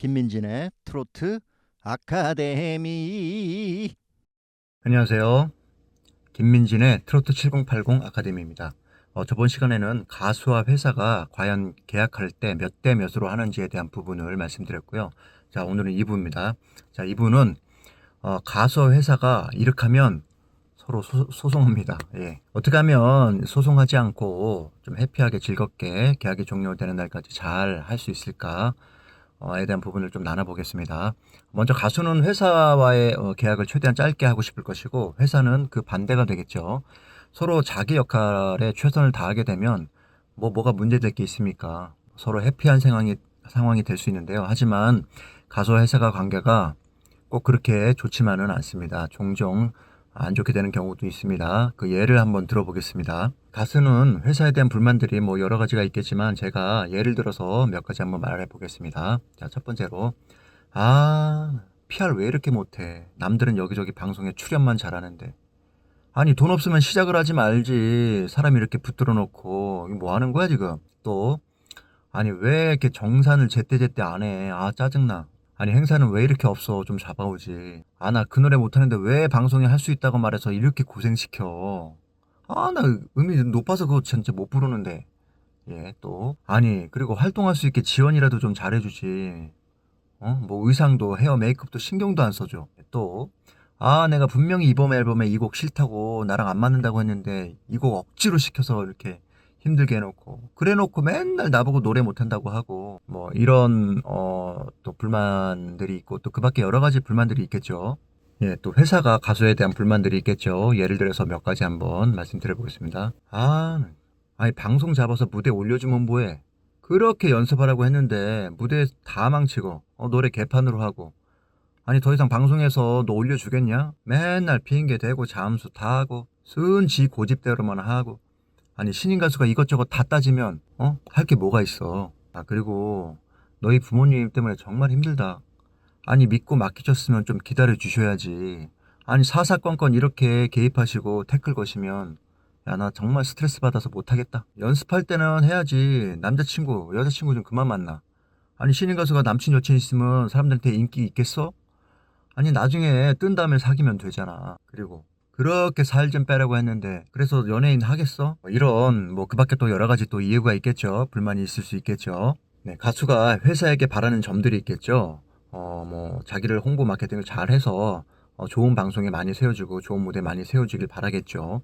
김민진의 트로트 아카데미. 안녕하세요. 김민진의 트로트 7080 아카데미입니다. 저번 시간에는 가수와 회사가 과연 계약할 때 몇 대 몇으로 하는지에 대한 부분을 말씀드렸고요. 자, 오늘은 2부입니다. 자, 2부는 가수와 회사가 이렇게 하면 서로 소송합니다. 예. 어떻게 하면 소송하지 않고 좀 해피하게 즐겁게 계약이 종료되는 날까지 잘 할 수 있을까? 에 대한 부분을 좀 나눠보겠습니다. 먼저 가수는 회사와의 계약을 최대한 짧게 하고 싶을 것이고 회사는 그 반대가 되겠죠. 서로 자기 역할에 최선을 다하게 되면 뭐가 문제될 게 있습니까? 서로 해피한 상황이 될 수 있는데요. 하지만 가수와 회사가 관계가 꼭 그렇게 좋지만은 않습니다. 종종 안 좋게 되는 경우도 있습니다. 그 예를 한번 들어보겠습니다. 가수는 회사에 대한 불만들이 뭐 여러 가지가 있겠지만 제가 예를 들어서 몇 가지 한번 말해 보겠습니다. 자, 첫 번째로 PR 왜 이렇게 못해? 남들은 여기저기 방송에 출연만 잘하는데. 아니 돈 없으면 시작을 하지 말지. 사람 이렇게 붙들어 놓고 이거 뭐 하는 거야 지금? 또 아니 왜 이렇게 정산을 제때제때 안 해? 아 짜증나. 아니 행사는 왜 이렇게 없어? 좀 잡아오지. 아 나 그 노래 못하는데 왜 방송에 할 수 있다고 말해서 이렇게 고생시켜. 아 나 음이 높아서 그거 진짜 못 부르는데. 예, 또 아니 그리고 활동할 수 있게 지원이라도 좀 잘해주지. 뭐 의상도 헤어 메이크업도 신경도 안 써줘. 또 내가 분명히 이번 앨범에 이 곡 싫다고 나랑 안 맞는다고 했는데 이 곡 억지로 시켜서 이렇게 힘들게 해놓고 그래 놓고 맨날 나보고 노래 못한다고 하고 뭐 이런 또 불만들이 있고 또 그 밖에 여러 가지 불만들이 있겠죠. 예, 또 회사가 가수에 대한 불만들이 있겠죠. 예를 들어서 몇 가지 한번 말씀드려 보겠습니다. 아니 방송 잡아서 무대 올려주면 뭐해? 그렇게 연습하라고 했는데 무대 다 망치고 노래 개판으로 하고 아니 더 이상 방송에서 너 올려주겠냐? 맨날 핑계 대고 잠수 다 하고 순지 고집대로만 하고 아니 신인 가수가 이것저것 다 따지면 할 게 뭐가 있어. 아 그리고 너희 부모님 때문에 정말 힘들다. 아니 믿고 맡기셨으면 좀 기다려 주셔야지. 아니 사사건건 이렇게 개입하시고 태클 거시면 야 나 정말 스트레스 받아서 못하겠다. 연습할 때는 해야지. 남자친구 여자친구 좀 그만 만나. 아니 신인 가수가 남친 여친 있으면 사람들한테 인기 있겠어? 아니 나중에 뜬 다음에 사귀면 되잖아. 그리고 그렇게 살 좀 빼라고 했는데 그래서 연예인 하겠어? 뭐 이런 뭐 그 밖에 또 여러 가지 또 이유가 있겠죠. 불만이 있을 수 있겠죠. 네, 가수가 회사에게 바라는 점들이 있겠죠. 뭐 자기를 홍보 마케팅을 잘 해서 좋은 방송에 많이 세워주고 좋은 무대 많이 세워주길 바라겠죠.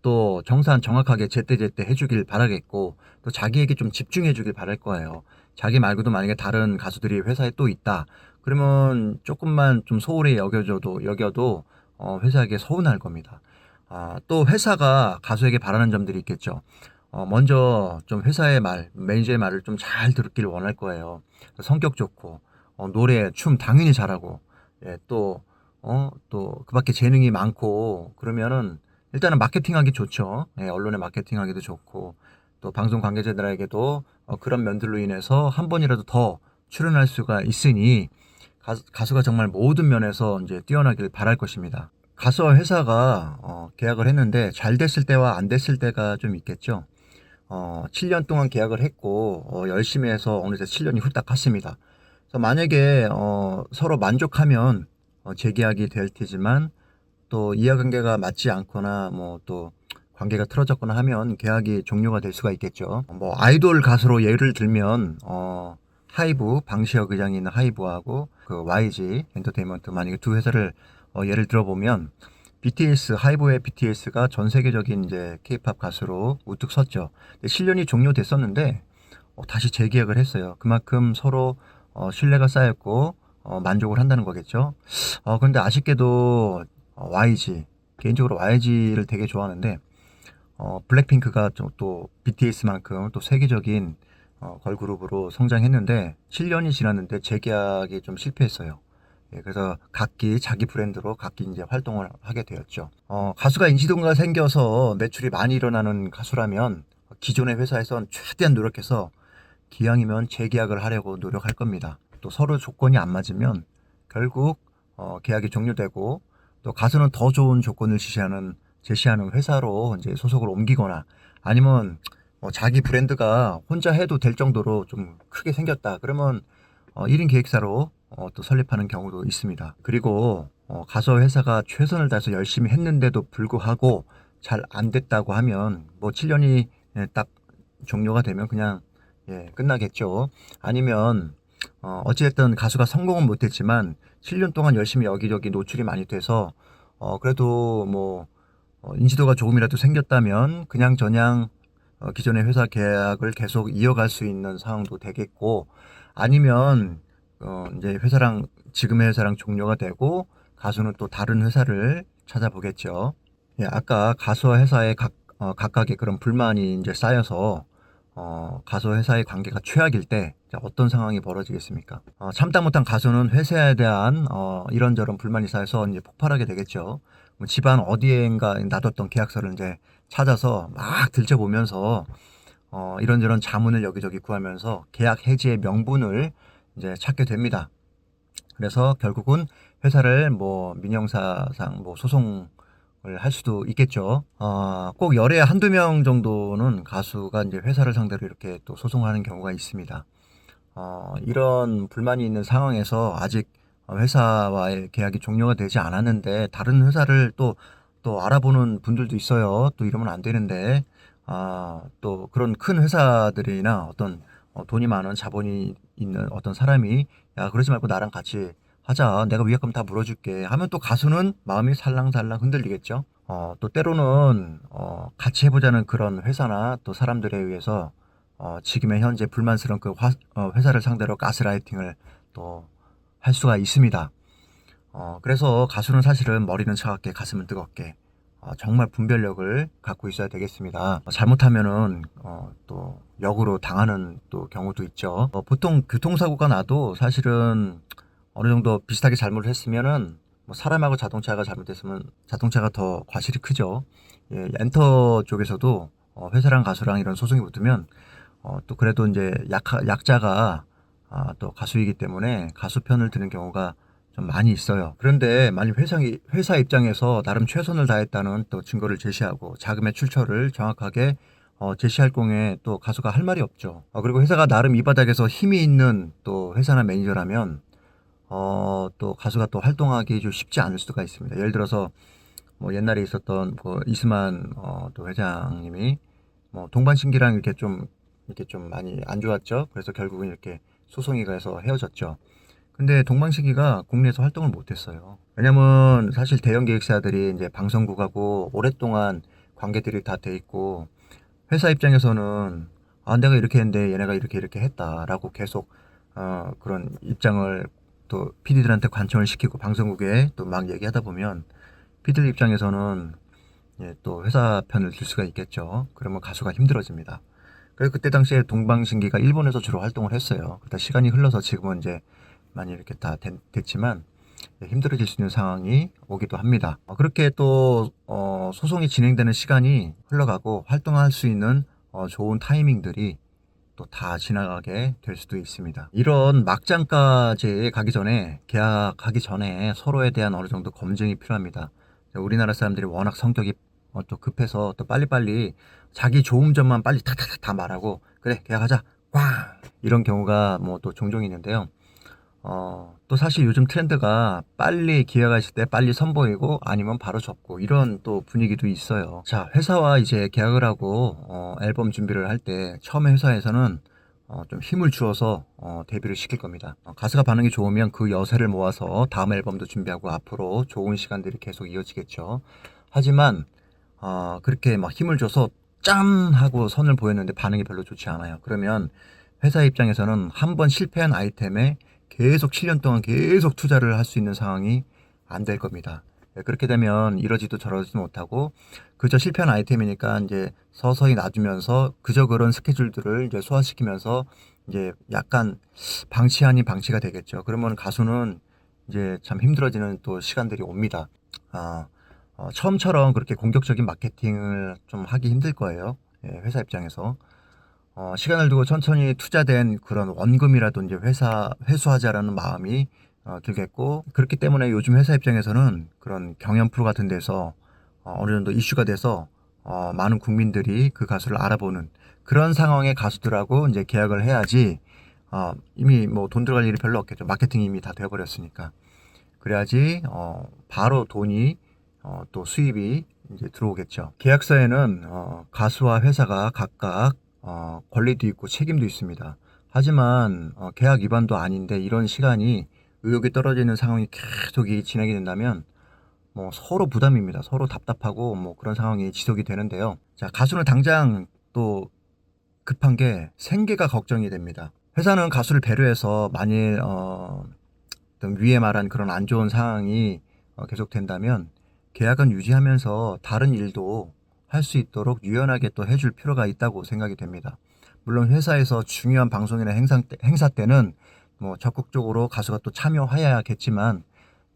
또 정산 정확하게 제때제때 해주길 바라겠고 또 자기에게 좀 집중해주길 바랄 거예요. 자기 말고도 만약에 다른 가수들이 회사에 또 있다. 그러면 조금만 좀 소홀히 여겨도 회사에게 서운할 겁니다. 또 회사가 가수에게 바라는 점들이 있겠죠. 먼저 좀 회사의 말, 매니저의 말을 좀 잘 듣기를 원할 거예요. 성격 좋고, 노래, 춤 당연히 잘하고, 예, 또 그 밖에 재능이 많고, 그러면은 일단은 마케팅하기 좋죠. 예, 언론에 마케팅하기도 좋고, 또 방송 관계자들에게도 그런 면들로 인해서 한 번이라도 더 출연할 수가 있으니, 가수가 정말 모든 면에서 이제 뛰어나길 바랄 것입니다. 가수와 회사가 계약을 했는데 잘 됐을 때와 안 됐을 때가 좀 있겠죠. 7년 동안 계약을 했고 열심히 해서 어느새 7년이 후딱 갔습니다. 그래서 만약에 서로 만족하면 재계약이 될 테지만 또 이해관계가 맞지 않거나 뭐 또 관계가 틀어졌거나 하면 계약이 종료가 될 수가 있겠죠. 뭐 아이돌 가수로 예를 들면 하이브 방시혁 의장이 있는 하이브하고 그 YG 엔터테인먼트 만약에 두 회사를 예를 들어보면 BTS 하이브의 BTS가 전 세계적인 이제 K-팝 가수로 우뚝 섰죠. 근데 7년이 종료됐었는데 다시 재계약을 했어요. 그만큼 서로 신뢰가 쌓였고 만족을 한다는 거겠죠. 그런데 아쉽게도 YG 개인적으로 YG를 되게 좋아하는데 블랙핑크가 또 BTS만큼 또 세계적인 걸그룹으로 성장했는데 7년이 지났는데 재계약이 좀 실패했어요. 예, 그래서 각기 자기 브랜드로 각기 이제 활동을 하게 되었죠. 가수가 인지도가 생겨서 매출이 많이 일어나는 가수라면 기존의 회사에선 최대한 노력해서 기왕이면 재계약을 하려고 노력할 겁니다. 또 서로 조건이 안 맞으면 결국 계약이 종료되고 또 가수는 더 좋은 조건을 제시하는 회사로 이제 소속을 옮기거나 아니면 자기 브랜드가 혼자 해도 될 정도로 좀 크게 생겼다. 그러면 1인 기획사로 또 설립하는 경우도 있습니다. 그리고 가수 회사가 최선을 다해서 열심히 했는데도 불구하고 잘 안 됐다고 하면 뭐 7년이 딱 종료가 되면 그냥 끝나겠죠. 아니면 어찌됐든 가수가 성공은 못했지만 7년 동안 열심히 여기저기 노출이 많이 돼서 그래도 뭐 인지도가 조금이라도 생겼다면 그냥 기존의 회사 계약을 계속 이어갈 수 있는 상황도 되겠고, 아니면 이제 회사랑 지금의 회사랑 종료가 되고 가수는 또 다른 회사를 찾아보겠죠. 아까 가수와 회사의 각각의 그런 불만이 이제 쌓여서 가수 회사의 관계가 최악일 때 어떤 상황이 벌어지겠습니까? 참다 못한 가수는 회사에 대한 이런저런 불만이 쌓여서 이제 폭발하게 되겠죠. 뭐 집안 어디엔가 놔뒀던 계약서를 이제 찾아서 막 들춰보면서 이런저런 자문을 여기저기 구하면서 계약 해지의 명분을 이제 찾게 됩니다. 그래서 결국은 회사를 뭐 민형사상 뭐 소송을 할 수도 있겠죠. 꼭 열에 한두 명 정도는 가수가 이제 회사를 상대로 이렇게 또 소송하는 경우가 있습니다. 이런 불만이 있는 상황에서 아직 회사와의 계약이 종료가 되지 않았는데 다른 회사를 또 알아보는 분들도 있어요. 또 이러면 안 되는데, 또 그런 큰 회사들이나 어떤 돈이 많은 자본이 있는 어떤 사람이 야, 그러지 말고 나랑 같이 하자. 내가 위약금 다 물어줄게. 하면 또 가수는 마음이 살랑살랑 흔들리겠죠. 또 때로는 같이 해보자는 그런 회사나 또 사람들에 의해서 지금의 현재 불만스러운 그 회사를 상대로 가스라이팅을 또 할 수가 있습니다. 그래서 가수는 사실은 머리는 차갑게 가슴은 뜨겁게 정말 분별력을 갖고 있어야 되겠습니다. 잘못하면은 또 역으로 당하는 또 경우도 있죠. 보통 교통사고가 나도 사실은 어느 정도 비슷하게 잘못을 했으면은 뭐 사람하고 자동차가 잘못했으면 자동차가 더 과실이 크죠. 엔터 쪽에서도 회사랑 가수랑 이런 소송이 붙으면 또 그래도 이제 약자가 또 가수이기 때문에 가수 편을 드는 경우가 좀 많이 있어요. 그런데 만약 회사 입장에서 나름 최선을 다했다는 또 증거를 제시하고 자금의 출처를 정확하게 제시할 경우에 또 가수가 할 말이 없죠. 그리고 회사가 나름 이 바닥에서 힘이 있는 또 회사나 매니저라면 또 가수가 또 활동하기 좀 쉽지 않을 수가 있습니다. 예를 들어서 뭐 옛날에 있었던 그 이수만 또 회장님이 뭐 동반신기랑 이렇게 좀 많이 안 좋았죠. 그래서 결국은 이렇게 소송이 가서 헤어졌죠. 근데 동방신기가 국내에서 활동을 못했어요. 왜냐면 사실 대형 기획사들이 이제 방송국하고 오랫동안 관계들이 다 돼 있고 회사 입장에서는 내가 이렇게 했는데 얘네가 이렇게 했다라고 계속 그런 입장을 또 PD들한테 관청을 시키고 방송국에 또 막 얘기하다 보면 PD들 입장에서는 또 회사 편을 들 수가 있겠죠. 그러면 가수가 힘들어집니다. 그래서 그때 당시에 동방신기가 일본에서 주로 활동을 했어요. 그러다 시간이 흘러서 지금은 이제 많이 이렇게 다 됐지만 힘들어질 수 있는 상황이 오기도 합니다. 그렇게 또 소송이 진행되는 시간이 흘러가고 활동할 수 있는 좋은 타이밍들이 또 다 지나가게 될 수도 있습니다. 이런 막장까지 가기 전에 계약하기 전에 서로에 대한 어느 정도 검증이 필요합니다. 우리나라 사람들이 워낙 성격이 또 급해서 또 빨리빨리 자기 좋은 점만 빨리 탁탁탁 다 말하고 그래 계약하자 꽝 이런 경우가 뭐 또 종종 있는데요. 또 사실 요즘 트렌드가 빨리 기회가 있을 때 빨리 선보이고 아니면 바로 접고 이런 또 분위기도 있어요. 자, 회사와 이제 계약을 하고 앨범 준비를 할 때 처음에 회사에서는 좀 힘을 주어서 데뷔를 시킬 겁니다. 가수가 반응이 좋으면 그 여세를 모아서 다음 앨범도 준비하고 앞으로 좋은 시간들이 계속 이어지겠죠. 하지만 그렇게 막 힘을 줘서 짠 하고 선을 보였는데 반응이 별로 좋지 않아요. 그러면 회사 입장에서는 한 번 실패한 아이템에 계속 7년 동안 계속 투자를 할 수 있는 상황이 안 될 겁니다. 그렇게 되면 이러지도 저러지도 못하고 그저 실패한 아이템이니까 이제 서서히 놔두면서 그저 그런 스케줄들을 이제 소화시키면서 이제 약간 방치 아닌 방치가 되겠죠. 그러면 가수는 이제 참 힘들어지는 또 시간들이 옵니다. 처음처럼 그렇게 공격적인 마케팅을 좀 하기 힘들 거예요. 회사 입장에서. 시간을 두고 천천히 투자된 그런 원금이라도 이제 회수하자라는 마음이 들겠고, 그렇기 때문에 요즘 회사 입장에서는 그런 경연 프로 같은 데서 어느 정도 이슈가 돼서 많은 국민들이 그 가수를 알아보는 그런 상황의 가수들하고 이제 계약을 해야지 이미 뭐 돈 들어갈 일이 별로 없겠죠. 마케팅이 이미 다 되어버렸으니까. 그래야지 바로 돈이 또 수입이 이제 들어오겠죠. 계약서에는 가수와 회사가 각각 권리도 있고 책임도 있습니다. 하지만 계약 위반도 아닌데 이런 시간이 의욕이 떨어지는 상황이 계속 진행이 된다면 뭐 서로 부담입니다. 서로 답답하고 뭐 그런 상황이 지속이 되는데요. 자, 가수는 당장 또 급한 게 생계가 걱정이 됩니다. 회사는 가수를 배려해서 만일 어떤 위에 말한 그런 안 좋은 상황이 계속 된다면 계약은 유지하면서 다른 일도 할 수 있도록 유연하게 또 해줄 필요가 있다고 생각이 됩니다. 물론 회사에서 중요한 방송이나 행사 때는 뭐 적극적으로 가수가 또 참여해야겠지만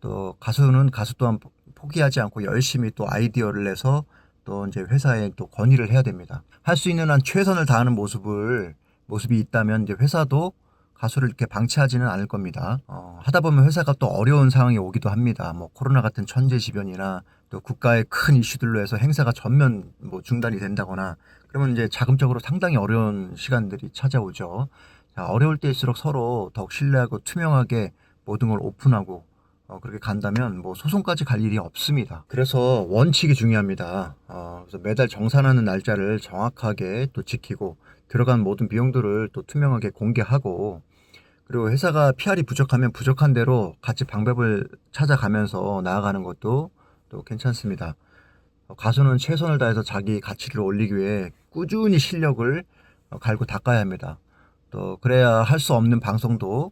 또 가수는 가수 또한 포기하지 않고 열심히 또 아이디어를 내서 또 이제 회사에 또 건의를 해야 됩니다. 할 수 있는 한 최선을 다하는 모습이 있다면 이제 회사도 가수를 이렇게 방치하지는 않을 겁니다. 하다 보면 회사가 또 어려운 상황이 오기도 합니다. 뭐 코로나 같은 천재지변이나 또 국가의 큰 이슈들로 해서 행사가 전면 뭐 중단이 된다거나 그러면 이제 자금적으로 상당히 어려운 시간들이 찾아오죠. 자, 어려울 때일수록 서로 더욱 신뢰하고 투명하게 모든 걸 오픈하고 그렇게 간다면 뭐 소송까지 갈 일이 없습니다. 그래서 원칙이 중요합니다. 그래서 매달 정산하는 날짜를 정확하게 또 지키고 들어간 모든 비용들을 또 투명하게 공개하고 그리고 회사가 PR이 부족하면 부족한 대로 같이 방법을 찾아가면서 나아가는 것도 또 괜찮습니다. 가수는 최선을 다해서 자기 가치를 올리기 위해 꾸준히 실력을 갈고 닦아야 합니다. 또 그래야 할 수 없는 방송도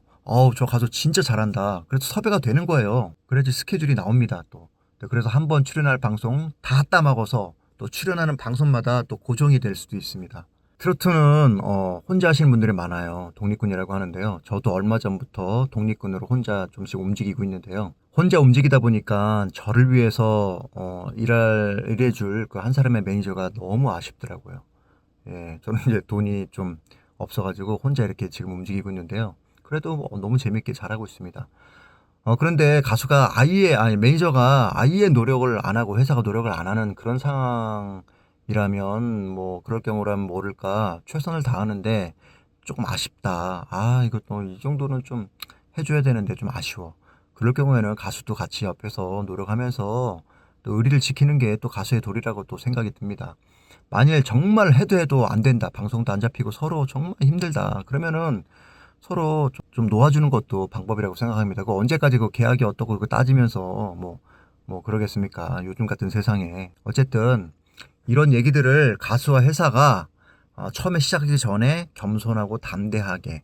저 가수 진짜 잘한다. 그래서 섭외가 되는 거예요. 그래야지 스케줄이 나옵니다. 또 그래서 한 번 출연할 방송 다 따먹어서 또 출연하는 방송마다 또 고정이 될 수도 있습니다. 트로트는 혼자 하시는 분들이 많아요. 독립군이라고 하는데요. 저도 얼마 전부터 독립군으로 혼자 좀씩 움직이고 있는데요. 혼자 움직이다 보니까 저를 위해서 일해줄 그 한 사람의 매니저가 너무 아쉽더라고요. 예, 저는 이제 돈이 좀 없어가지고 혼자 이렇게 지금 움직이고 있는데요. 그래도 너무 재밌게 잘하고 있습니다. 그런데 가수가 매니저가 아예 노력을 안 하고 회사가 노력을 안 하는 그런 상황이라면 뭐 그럴 경우라면 모를까 최선을 다하는데 조금 아쉽다. 이거 또 이 정도는 좀 해줘야 되는데 좀 아쉬워. 그럴 경우에는 가수도 같이 옆에서 노력하면서 또 의리를 지키는 게 또 가수의 도리라고 또 생각이 듭니다. 만일 정말 해도 안 된다. 방송도 안 잡히고 서로 정말 힘들다. 그러면은 서로 좀 놓아주는 것도 방법이라고 생각합니다. 그 언제까지 그 계약이 어떻고 그거 따지면서 뭐 그러겠습니까? 요즘 같은 세상에. 어쨌든 이런 얘기들을 가수와 회사가 처음에 시작하기 전에 겸손하고 담대하게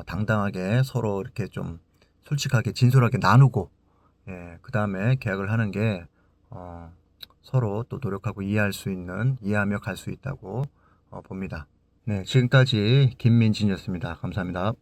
당당하게 서로 이렇게 좀 솔직하게 진솔하게 나누고 그 다음에 계약을 하는 게 서로 또 노력하고 이해하며 갈 수 있다고 봅니다. 네, 지금까지 김민진이었습니다. 감사합니다.